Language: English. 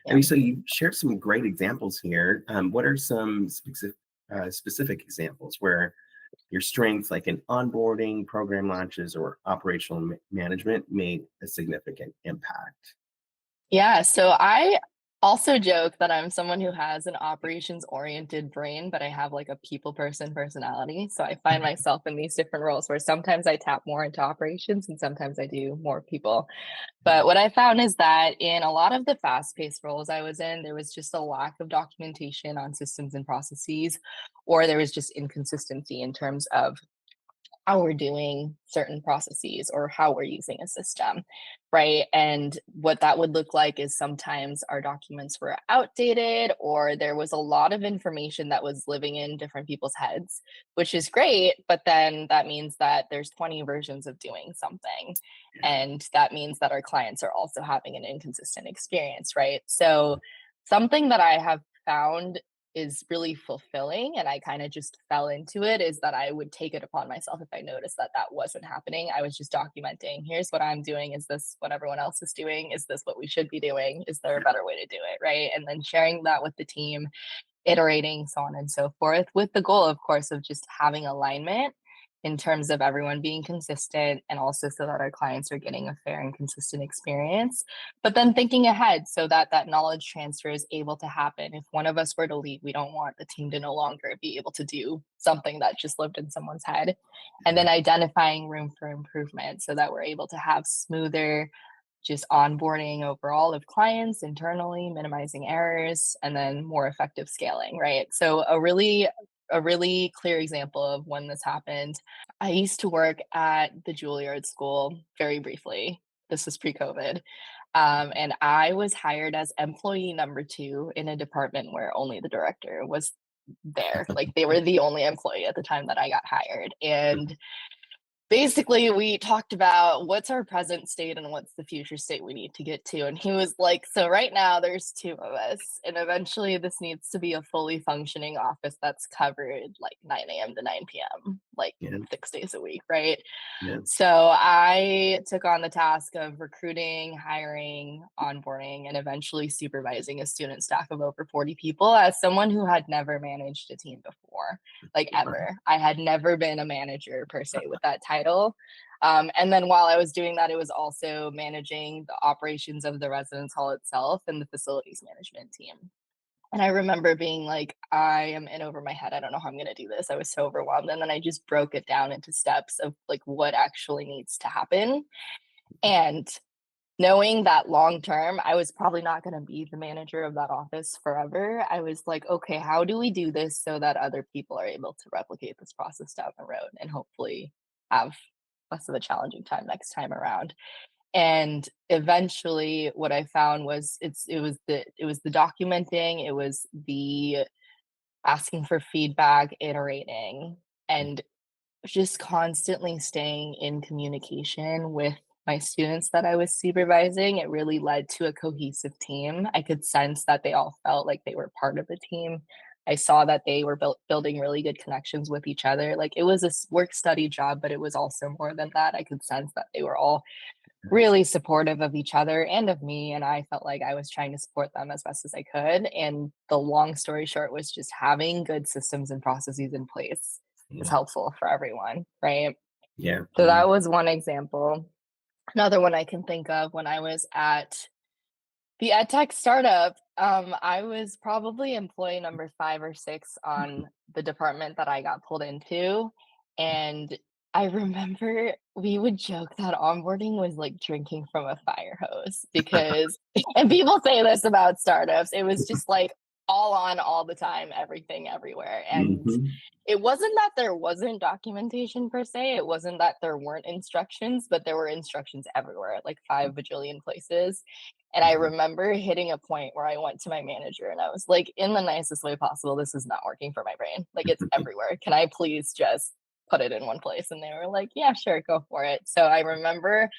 I mean, so you shared some great examples here. What are some specific examples where your strengths, like in onboarding, program launches, or operational management, made a significant impact? Yeah, so I also joke that I'm someone who has an operations oriented brain, but I have like a people person personality. So I find myself in these different roles where sometimes I tap more into operations and sometimes I do more people. But what I found is that in a lot of the fast paced roles I was in, there was just a lack of documentation on systems and processes, or there was just inconsistency in terms of how we're doing certain processes or how we're using a system, right? And what that would look like is sometimes our documents were outdated or there was a lot of information that was living in different people's heads, which is great. But then that means that there's 20 versions of doing something. Yeah. And that means that our clients are also having an inconsistent experience, right? So, something that I have found is really fulfilling and I kind of just fell into it is that I would take it upon myself if I noticed that that wasn't happening. I was just documenting, here's what I'm doing. Is this what everyone else is doing? Is this what we should be doing? Is there a better way to do it? Right. And then sharing that with the team, iterating, so on and so forth, with the goal, of course, of just having alignment in terms of everyone being consistent and also so that our clients are getting a fair and consistent experience. But then thinking ahead so that that knowledge transfer is able to happen. If one of us were to leave, we don't want the team to no longer be able to do something that just lived in someone's head. And then identifying room for improvement so that we're able to have smoother just onboarding overall of clients internally, minimizing errors, and then more effective scaling, right? So a really clear example of when this happened. I used to work at the Juilliard School very briefly. This was pre-COVID. And I was hired as employee number two in a department where only the director was there. Like they were the only employee at the time that I got hired. And basically we talked about what's our present state and what's the future state we need to get to, and he was like, so right now there's two of us and eventually this needs to be a fully functioning office that's covered like 9 a.m. to 9 p.m. like Yeah. 6 days a week, right? Yeah. So I took on the task of recruiting, hiring, onboarding, and eventually supervising a student staff of over 40 people as someone who had never managed a team before, like Wow. ever. I had never been a manager per se with that title. And then while I was doing that, it was also managing the operations of the residence hall itself and the facilities management team. And I remember being like, I am in over my head. I don't know how I'm going to do this. I was so overwhelmed. And then I just broke it down into steps of like what actually needs to happen. And knowing that long term, I was probably not going to be the manager of that office forever. I was like, okay, how do we do this so that other people are able to replicate this process down the road and hopefully have less of a challenging time next time around? And eventually what I found was it was the documenting, it was the asking for feedback, iterating, and just constantly staying in communication with my students that I was supervising. It really led to a cohesive team. I could sense that they all felt like they were part of the team. I saw that they were building really good connections with each other. Like it was a work study job, but it was also more than that. I could sense that they were all really supportive of each other and of me, and I felt like I was trying to support them as best as I could, and the long story short was just having good systems and processes in place is Yeah. helpful for everyone, right? Yeah. So Yeah. that was one example. Another one I can think of when I was at the ed tech startup, I was probably employee number 5 or 6 on the department that I got pulled into, and I remember we would joke that onboarding was like drinking from a fire hose because and people say this about startups, it was just like all on all the time, everything everywhere, and Hmm. it wasn't that there wasn't documentation per se, it wasn't that there weren't instructions, but there were instructions everywhere at like 5 bajillion places. And I remember hitting a point where I went to my manager and I was like, in the nicest way possible, this is not working for my brain. Like it's everywhere. Can I please just put it in one place? And they were like, yeah, sure, go for it. So I remember